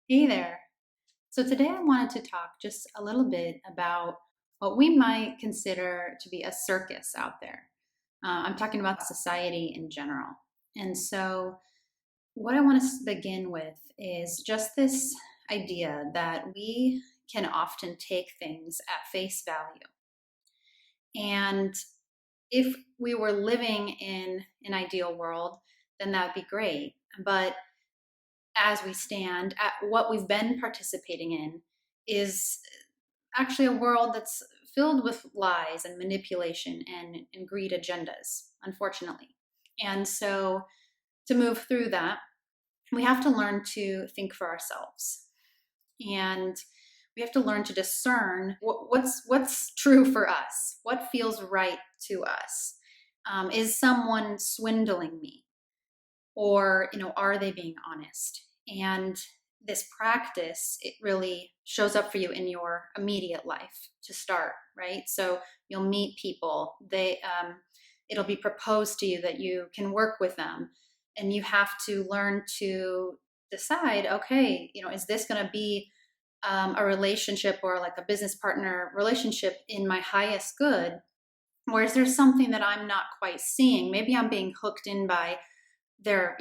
Hey there. So today I wanted to talk just a little bit about what we might consider to be a circus out there. I'm talking about society in general. And so, what I want to begin with is just this idea that we can often take things at face value. And if we were living in an ideal world, then that'd be great. But as we stand, at what we've been participating in is actually a world that's filled with lies and manipulation and greed agendas, unfortunately. And so to move through that, we have to learn to think for ourselves. And we have to learn to discern what's true for us, what feels right to us. Is someone swindling me? Or are they being honest? And this practice, it really shows up for you in your immediate life to start, right? So you'll meet people, it'll be proposed to you that you can work with them, and you have to learn to decide, okay, is this going to be a relationship or like a business partner relationship in my highest good, or is there something that I'm not quite seeing? Maybe I'm being hooked in by they're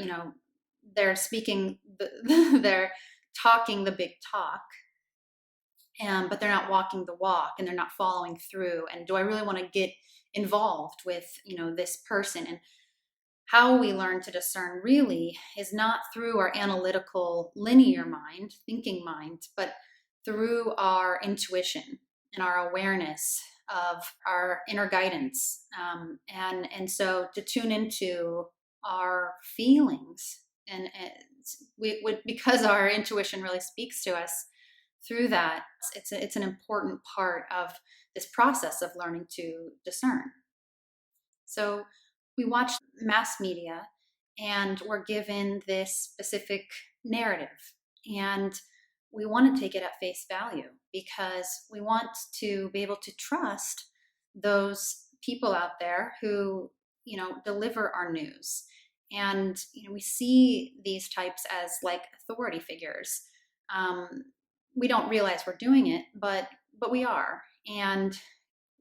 they're speaking they're talking the big talk, but they're not walking the walk, and they're not following through. And do I really want to get involved with this person? And how we learn to discern really is not through our analytical linear mind, thinking mind, but through our intuition and our awareness of our inner guidance, and so to tune into our feelings, and we would, because our intuition really speaks to us through that. It's an important part of this process of learning to discern. So we watch mass media, and we're given this specific narrative, and we want to take it at face value because we want to be able to trust those people out there who deliver our news. And we see these types as like authority figures. We don't realize we're doing it, but we are. And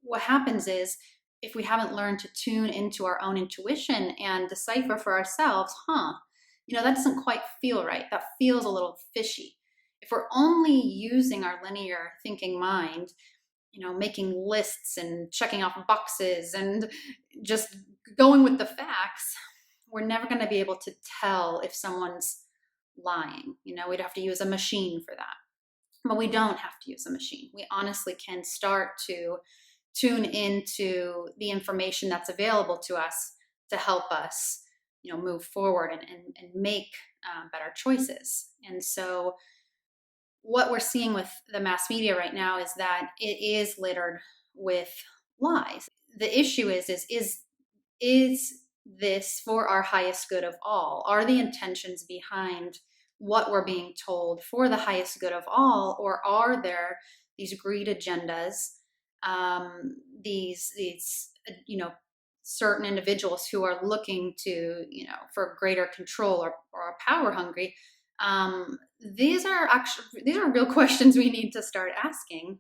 what happens is, if we haven't learned to tune into our own intuition and decipher for ourselves, that doesn't quite feel right. That feels a little fishy. If we're only using our linear thinking mind, making lists and checking off boxes and just going with the facts, we're never going to be able to tell if someone's lying. We'd have to use a machine for that. But we don't have to use a machine. We honestly can start to tune into the information that's available to us to help us move forward and make better choices. And so what we're seeing with the mass media right now is that it is littered with lies. The issue is this for our highest good of all? Are the intentions behind what we're being told for the highest good of all, or are there these greed agendas, these certain individuals who are looking to for greater control, or are power hungry? These are real questions we need to start asking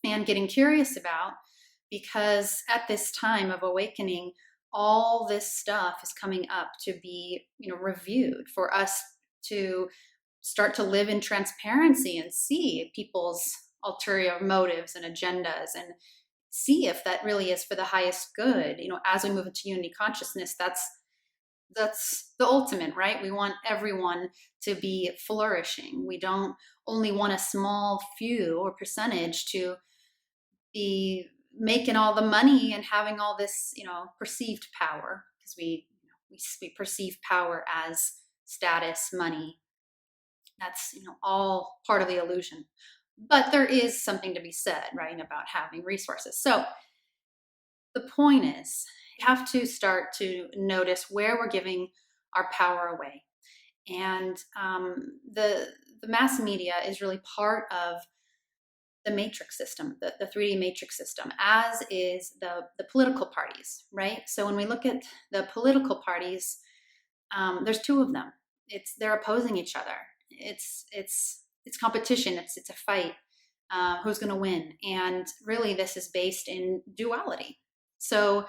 and getting curious about, because at this time of awakening, all this stuff is coming up to be reviewed, for us to start to live in transparency and see people's ulterior motives and agendas, and see if that really is for the highest good. As we move into unity consciousness, that's the ultimate, right? We want everyone to be flourishing. We don't only want a small few or percentage to be making all the money and having all this perceived power, because we perceive power as status, money. That's all part of the illusion. But there is something to be said, right, about having resources. So the point is, you have to start to notice where we're giving our power away. And the mass media is really part of the matrix system, the 3D matrix system, as is the political parties, right? So when we look at the political parties, there's two of them. They're opposing each other. It's it's competition, it's a fight, who's going to win. And really, this is based in duality. So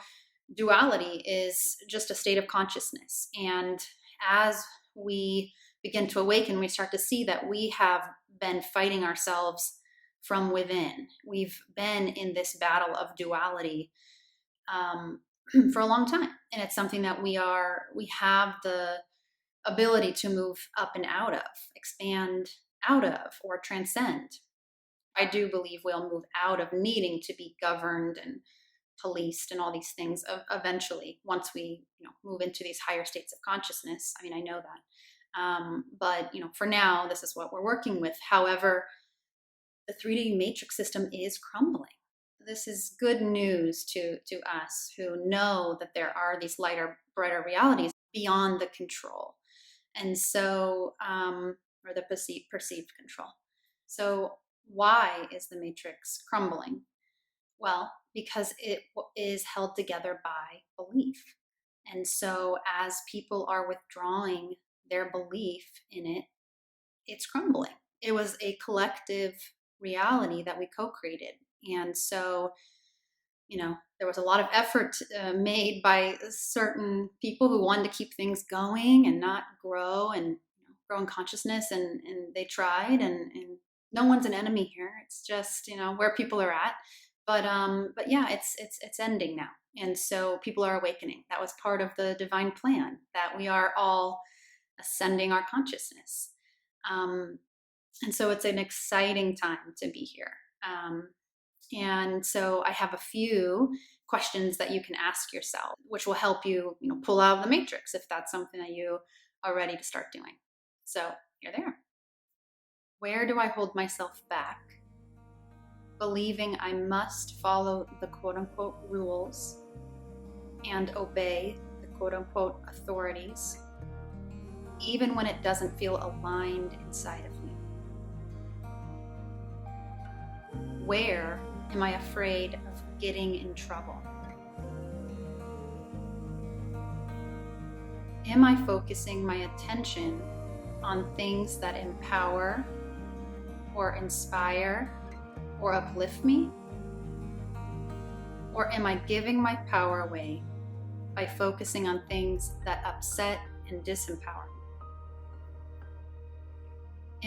duality is just a state of consciousness. And as we begin to awaken, we start to see that we have been fighting ourselves from within. We've been in this battle of duality for a long time. And it's something that we have the ability to move up and out of, expand out of, or transcend. I do believe we'll move out of needing to be governed and policed and all these things eventually, once we move into these higher states of consciousness. I mean, I know that. But for now, this is what we're working with. However, the 3D matrix system is crumbling. This is good news to us who know that there are these lighter, brighter realities beyond the control. And so, or the perceived control. So why is the matrix crumbling? Well, because it is held together by belief. And so as people are withdrawing their belief in it, it's crumbling. It was a collective reality that we co-created. And so, there was a lot of effort made by certain people who wanted to keep things going and not grow and grow in consciousness. And they tried, and no one's an enemy here. It's just, where people are at. But yeah, it's ending now. And so people are awakening. That was part of the divine plan, that we are all ascending our consciousness. And so it's an exciting time to be here. And so I have a few questions that you can ask yourself, which will help you, pull out of the matrix if that's something that you are ready to start doing. So you're there. Where do I hold myself back, believing I must follow the quote-unquote rules and obey the quote-unquote authorities, even when it doesn't feel aligned inside of me? Where am I afraid of getting in trouble? Am I focusing my attention on things that empower or inspire or uplift me? Or am I giving my power away by focusing on things that upset and disempower me?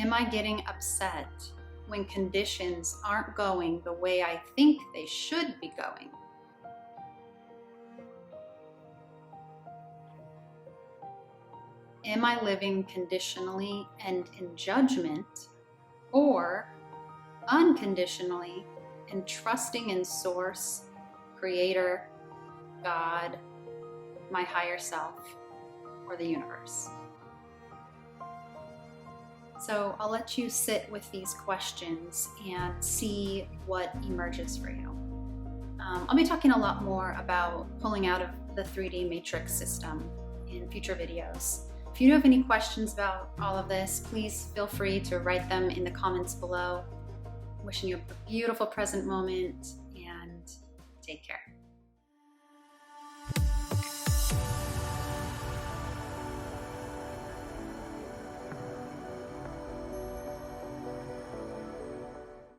Am I getting upset when conditions aren't going the way I think they should be going? Am I living conditionally and in judgment, or unconditionally and trusting in Source, Creator, God, my higher self, or the universe? So I'll let you sit with these questions and see what emerges for you. I'll be talking a lot more about pulling out of the 3D matrix system in future videos. If you have any questions about all of this, please feel free to write them in the comments below. Wishing you a beautiful present moment, and take care.